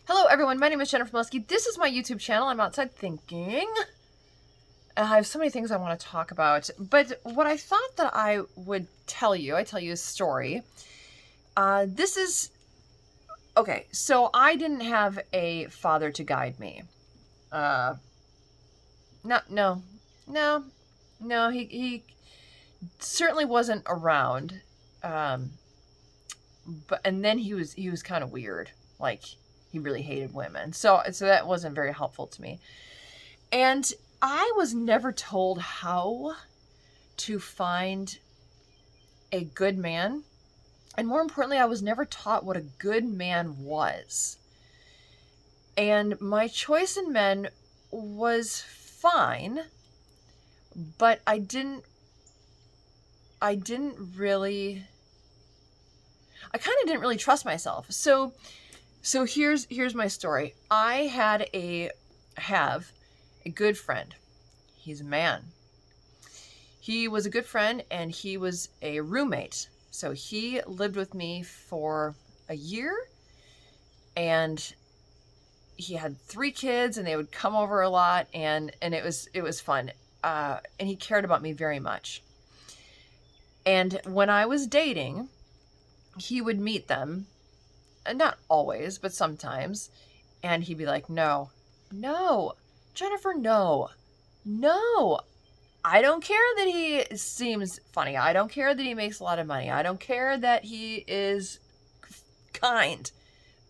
Hello everyone, my name is Jennifer Molesky. This is my YouTube channel. I'm outside thinking. I have so many things I want to talk about, but what I thought that I would tell you a story. Okay, so I didn't have a father to guide me. No, he certainly wasn't around. And then he was kind of weird. Like, he really hated women. So that wasn't very helpful to me. And I was never told how to find a good man. And more importantly, I was never taught what a good man was. And my choice in men was fine, but I kind of didn't really trust myself. So here's my story. I have a good friend. He's a man. He was a good friend and he was a roommate. So he lived with me for a year and he had 3 kids and they would come over a lot and it was fun. And he cared about me very much. And when I was dating, he would meet them, not always, but sometimes, and he'd be like, no, Jennifer, no. I don't care that he seems funny. I don't care that he makes a lot of money. I don't care that he is kind.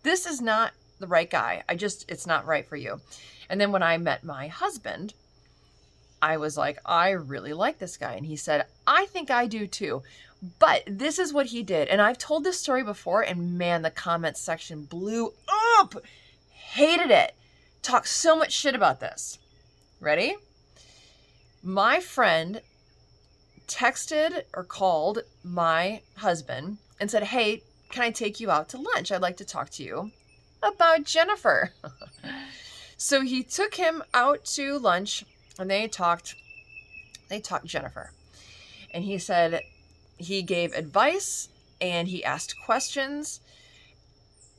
This is not the right guy. It's not right for you. And then when I met my husband, I was like, I really like this guy. And he said, I think I do too. But this is what he did. And I've told this story before, and man, the comments section blew up. Hated it. Talked so much shit about this. Ready? My friend texted or called my husband and said, hey, can I take you out to lunch? I'd like to talk to you about Jennifer. So he took him out to lunch and they talked Jennifer. And he said he gave advice and he asked questions.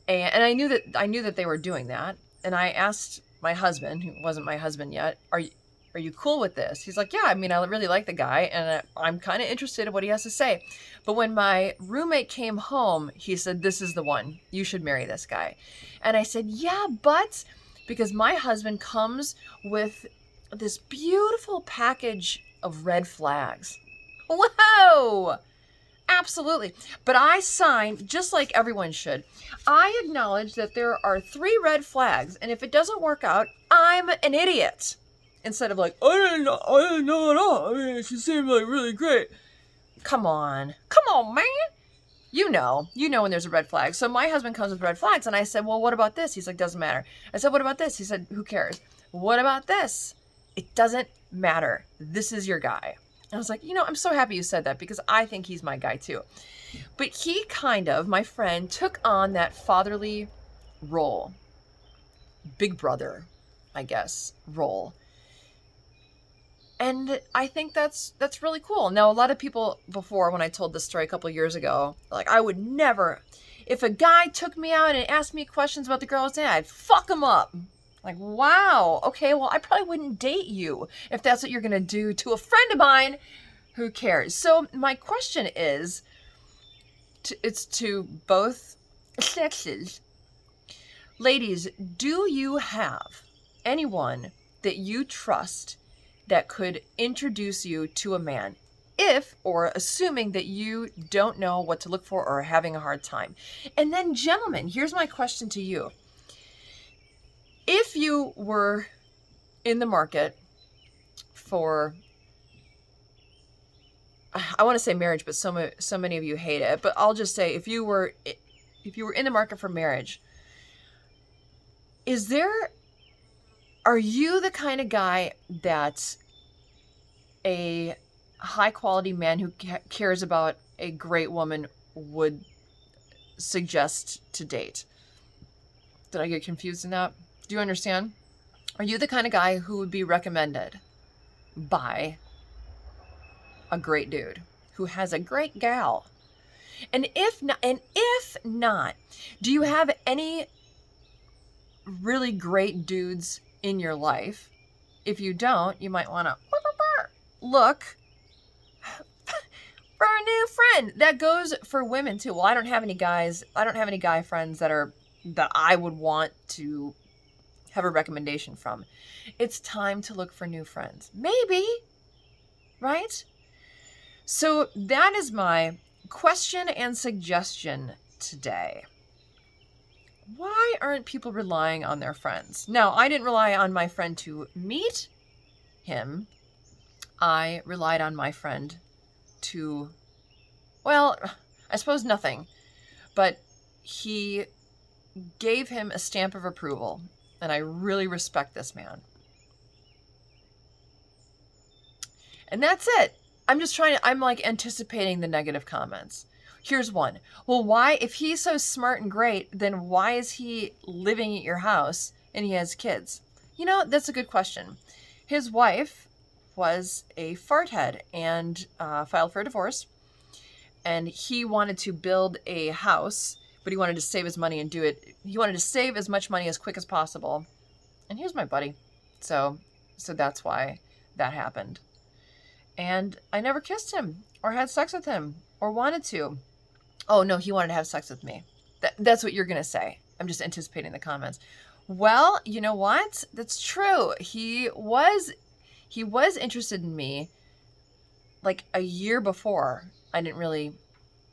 And I knew that they were doing that. And I asked my husband, who wasn't my husband yet, are you cool with this? He's like, yeah, I mean, I really like the guy and I'm kind of interested in what he has to say. But when my roommate came home, he said, this is the one. You should marry this guy. And I said, yeah, but because my husband comes with this beautiful package of red flags. Whoa! Absolutely. But I signed, just like everyone should, I acknowledge that there are 3 red flags, and if it doesn't work out, I'm an idiot. Instead of like, I didn't know at all. I mean, she seemed like really great. Come on, man. You know when there's a red flag. So my husband comes with red flags, and I said, well, what about this? He's like, doesn't matter. I said, what about this? He said, who cares? What about this? It doesn't matter. This is your guy. I was like, I'm so happy you said that because I think he's my guy too. But he my friend, took on that fatherly role, big brother, I guess, role. And I think that's really cool. Now, a lot of people before, when I told this story a couple years ago, like, I would never, if a guy took me out and asked me questions about the girl I was dating, I'd fuck him up. Like, wow, okay, well, I probably wouldn't date you if that's what you're going to do to a friend of mine. Who cares? So my question is, it's to both sexes. Ladies, do you have anyone that you trust that could introduce you to a man? If, or assuming that you don't know what to look for or are having a hard time. And then, gentlemen, here's my question to you. If you were in the market for, I want to say marriage, but so many of you hate it, but I'll just say if you were in the market for marriage, are you the kind of guy that a high quality man who cares about a great woman would suggest to date? Did I get confused in that? Do you understand? Are you the kind of guy who would be recommended by a great dude who has a great gal? And if not, do you have any really great dudes in your life. If you don't, you might want to look for a new friend. That goes for women too. Well, I don't have any guy friends that I would want to have a recommendation from. It's time to look for new friends. Maybe, right? So that is my question and suggestion today. Why aren't people relying on their friends? Now, I didn't rely on my friend to meet him. I relied on my friend to, well, I suppose nothing, but he gave him a stamp of approval, and I really respect this man. And that's it. I'm like anticipating the negative comments. Here's one. Well, why, if he's so smart and great, then why is he living at your house and he has kids? You know, that's a good question. His wife was a farthead and filed for a divorce. And he wanted to build a house, but he wanted to save his money and do it. He wanted to save as much money as quick as possible. And he was my buddy. So that's why that happened. And I never kissed him or had sex with him or wanted to. Oh, no, he wanted to have sex with me. That's what you're going to say. I'm just anticipating the comments. Well, you know what? That's true. He was interested in me like a year before. I didn't really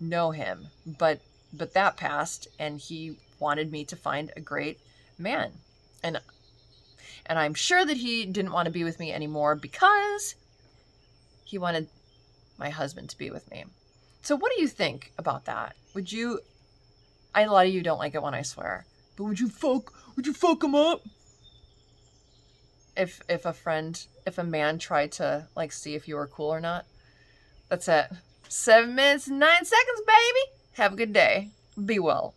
know him, but that passed, and he wanted me to find a great man. And I'm sure that he didn't want to be with me anymore because he wanted my husband to be with me. So what do you think about that? A lot of you don't like it when I swear, but would you fuck him up? If a man tried to like see if you were cool or not? That's it. 7 minutes and 9 seconds, baby. Have a good day. Be well.